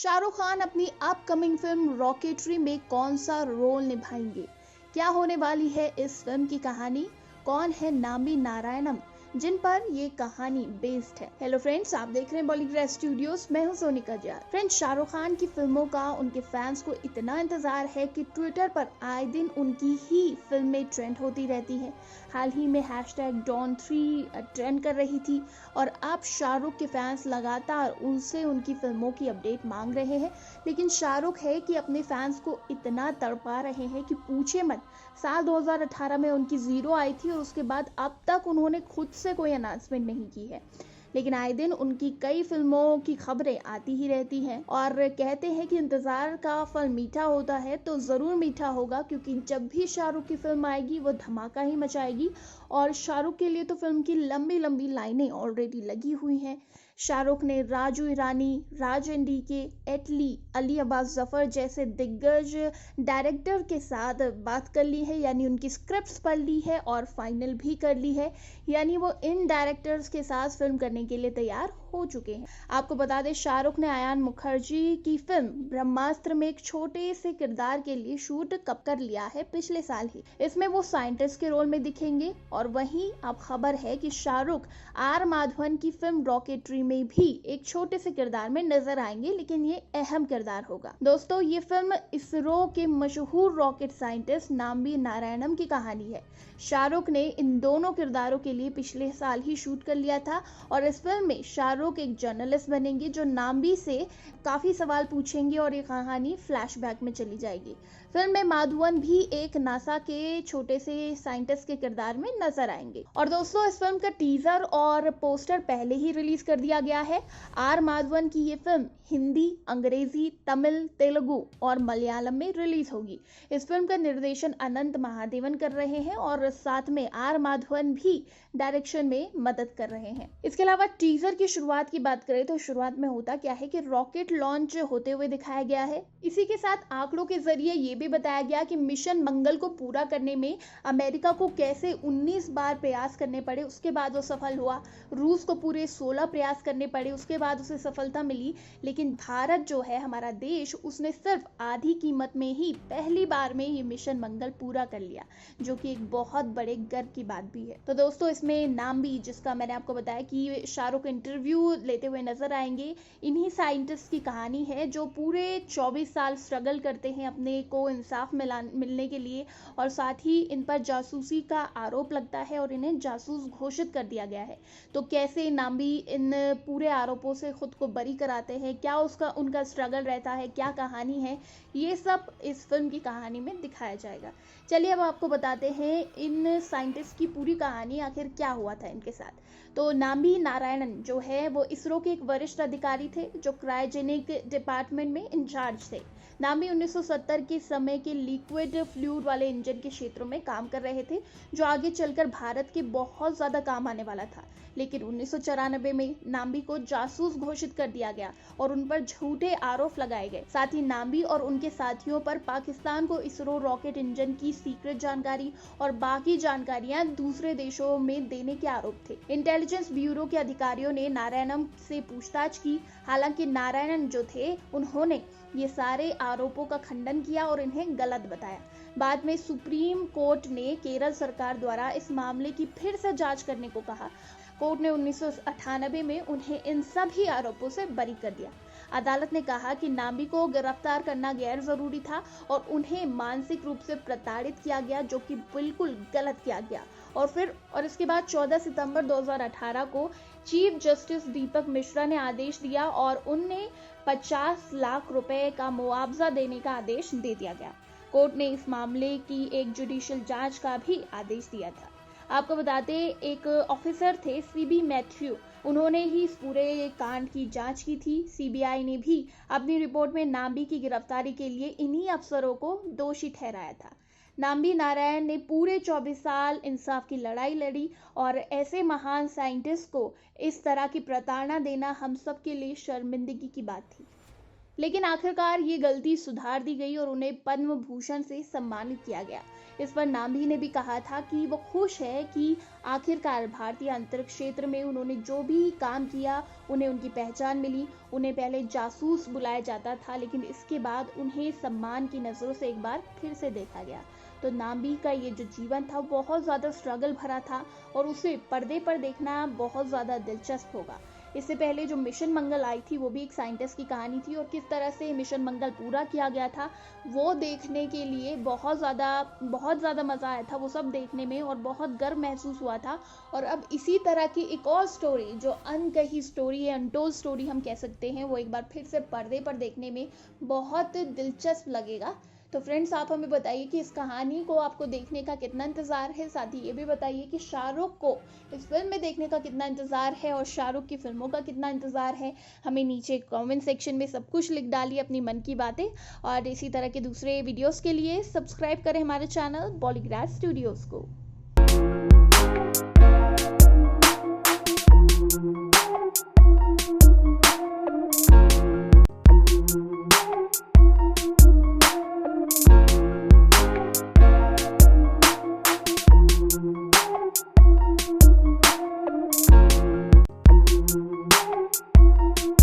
शाहरुख खान अपनी upcoming film rocketry में कौन सा रोल निभाएंगे? क्या होने वाली है इस फिल्म की कहानी? कौन है नामी नारायणम जिन पर ये कहानी बेस्ड है? हेलो फ्रेंड्स, आप देख रहे हैं बॉलीग्राफ स्टूडियोज। मैं हूं सोनिका जाट। फ्रेंड्स, शाहरुख खान की फिल्मों का उनके फैंस को इतना इंतजार है कि ट्विटर पर आए दिन उनकी ही फिल्में ट्रेंड होती रहती है। हाल ही में #Don3 ट्रेंड कर रही थी और अब शाहरुख के फैंस लगातार उनसे उनकी फिल्मों की अपडेट मांग रहे हैं। लेकिन शाहरुख है कि अपने फैंस को इतना तड़पा रहे हैं कि पूछे मत। साल 2018 में उनकी जीरो आई थी और उसके बाद अब तक उन्होंने खुद से कोई अनाउंसमेंट नहीं की है। लेकिन आए दिन उनकी कई फिल्मों की खबरें आती ही रहती हैं और कहते हैं कि इंतजार का फल मीठा होता है, तो ज़रूर मीठा होगा, क्योंकि जब भी शाहरुख की फिल्म आएगी वो धमाका ही मचाएगी। और शाहरुख के लिए तो फिल्म की लंबी लंबी लाइनें ऑलरेडी लगी हुई हैं। शाहरुख ने राजू ईरानी, राज एनडीके, एटली, अली अब्बास जफर जैसे दिग्गज डायरेक्टर के साथ बात कर ली है, यानी उनकी स्क्रिप्ट्स पढ़ ली है और फाइनल भी कर ली है। यानी वो इन डायरेक्टर्स के साथ फिल्म करने के लिए तैयार हो चुके हैं। आपको बता दें, शाहरुख ने आयान मुखर्जी की फिल्म ब्रह्मास्त्र में एक छोटे से किरदार के लिए शूट कब कर लिया है, पिछले साल ही। इसमें वो साइंटिस्ट के रोल में दिखेंगे। और वहीं अब खबर है कि शाहरुख आर माधवन की फिल्म रॉकेटरी में भी एक छोटे से किरदार में नजर आएंगे, लेकिन ये अहम किरदार होगा। दोस्तों, ये फिल्म इसरो के मशहूर रॉकेट साइंटिस्ट नाम्बी नारायणम की कहानी है। शाहरुख ने इन दोनों किरदारों के लिए पिछले साल ही शूट कर लिया था और इस फिल्म में शाहरुख एक जर्नलिस्ट बनेंगे जो नाम्बी से काफी सवाल पूछेंगे और ये कहानी फ्लैशबैक में चली जाएगी। फिल्म में माधवन भी एक नासा के छोटे से साइंटिस्ट के किरदार में नजर आएंगे। और दोस्तों, इस फिल्म का टीजर और पोस्टर पहले ही रिलीज कर दिया गया है। आर माधवन की ये फिल्म हिंदी, अंग्रेजी, तमिल, तेलुगु और मलयालम में रिलीज होगी। इस फिल्म का निर्देशन अनंत महादेवन कर रहे हैं और साथ में आर माधवन भी डायरेक्शन में मदद कर रहे हैं। इसके अलावा टीजर की शुरुआत की बात करें तो शुरुआत में होता क्या है कि रॉकेट लॉन्च होते हुए दिखाया गया है। इसी के साथ आंकड़ों के जरिए ये भी बताया गया कि मिशन मंगल को पूरा करने में अमेरिका को कैसे 19 बार प्रयास करने पड़े, उसके बाद वो सफल हुआ। रूस को पूरे 16 प्रयास करने पड़े, उसके बाद उसे सफलता मिली। लेकिन भारत जो है, हमारा देश, उसने सिर्फ आधी कीमत में ही पहली बार में ये मिशन मंगल पूरा कर लिया, जो कि एक बहुत बड़े गर्व की बात भी है। तो दोस्तों, इसमें नाम भी, जिसका मैंने आपको बताया कि शाहरुख इंटरव्यू लेते हुए नजर आएंगे, इन्हीं साइंटिस्ट की कहानी है जो पूरे 24 साल स्ट्रगल करते हैं अपने को इंसाफ मिलने के लिए। और साथ ही इन पर जासूसी का आरोप लगता है और इन्हें जासूस घोषित कर दिया गया है। तो कैसे नाम्बी इन पूरे आरोपों से खुद को बरी कराते हैं, क्या उनका स्ट्रगल रहता है, क्या कहानी है, ये सब इस फिल्म की कहानी में दिखाया जाएगा। चलिए अब आपको बताते हैं इन साइंटिस्ट की पूरी कहानी, आखिर क्या हुआ था इनके साथ। तो नाम्बी नारायणन जो है वो इसरो के एक वरिष्ठ अधिकारी थे जो क्रायोजेनिक डिपार्टमेंट में इंचार्ज थे। नाम्बी 1970 के समय के लिक्विड फ्लूइड वाले इंजन के क्षेत्रों में काम कर रहे थे, जो आगे चलकर भारत के बहुत ज्यादा काम आने वाला था। लेकिन 1994 में नाम्बी को जासूस घोषित कर दिया गया और उन पर झूठे आरोप लगाए गए। साथ ही नाम्बी और उनके साथियों पर पाकिस्तान को इसरो रॉकेट इंजन की सीक्रेट जानकारी और बाकी जानकारियां दूसरे देशों में देने के आरोप थे। इंटेलिजेंस ब्यूरो के अधिकारियों ने नारायणन से पूछताछ की। हालांकि नारायणन जो थे, उन्होंने ये सारे आरोपों का खंडन किया और इन्हें गलत बताया। बाद में सुप्रीम कोर्ट ने केरल सरकार द्वारा इस मामले की फिर से जांच करने को कहा। कोर्ट ने 1998 में उन्हें इन सभी आरोपों से बरी कर दिया। अदालत ने कहा कि नाम्बी को गिरफ्तार करना गैर जरूरी था और उन्हें मानसिक रूप से प्रताड़ित किया गया, जो कि बिल्कुल गलत किया गया। और इसके बाद 14 सितंबर 2018 को चीफ जस्टिस दीपक मिश्रा ने आदेश दिया और उन्हें 50 लाख रुपए का मुआवजा देने का आदेश दे दिया गया। कोर्ट ने इस मामले की एक जुडिशियल जांच का भी आदेश दिया था। आपको बताते, एक ऑफिसर थे सीबी मैथ्यू, उन्होंने ही इस पूरे कांड की जांच की थी। सीबीआई ने भी अपनी रिपोर्ट में नाम्बी की गिरफ्तारी के लिए इन्हीं अफसरों को दोषी ठहराया था। नाम्बी नारायण ने पूरे 24 साल इंसाफ की लड़ाई लड़ी और ऐसे महान साइंटिस्ट को इस तरह की प्रताड़ना देना हम सब के लिए शर्मिंदगी की बात थी। लेकिन आखिरकार ये गलती सुधार दी गई और उन्हें पद्म भूषण से सम्मानित किया गया। इस पर नाम्बी ने भी कहा था कि वो खुश है कि आखिरकार भारतीय अंतरिक्ष क्षेत्र में उन्होंने जो भी काम किया उन्हें उनकी पहचान मिली। उन्हें पहले जासूस बुलाया जाता था, लेकिन इसके बाद उन्हें सम्मान की नज़रों से एक बार फिर से देखा गया। तो नाम्बी का ये जो जीवन था बहुत ज़्यादा स्ट्रगल भरा था और उसे पर्दे पर देखना बहुत ज़्यादा दिलचस्प होगा। इससे पहले जो मिशन मंगल आई थी वो भी एक साइंटिस्ट की कहानी थी और किस तरह से मिशन मंगल पूरा किया गया था वो देखने के लिए बहुत ज़्यादा मज़ा आया था वो सब देखने में और बहुत गर्व महसूस हुआ था। और अब इसी तरह की एक और स्टोरी जो अनकही स्टोरी है, अनटोल्ड स्टोरी हम कह सकते हैं, वो एक बार फिर से पर्दे पर देखने में बहुत दिलचस्प लगेगा। तो फ्रेंड्स, आप हमें बताइए कि इस कहानी को आपको देखने का कितना इंतज़ार है। साथ ही ये भी बताइए कि शाहरुख को इस फिल्म में देखने का कितना इंतज़ार है और शाहरुख की फिल्मों का कितना इंतज़ार है। हमें नीचे कमेंट सेक्शन में सब कुछ लिख डालिए अपनी मन की बातें। और इसी तरह के दूसरे वीडियोस के लिए सब्सक्राइब करें हमारे चैनल बॉलीग्राफ स्टूडियोज़ को।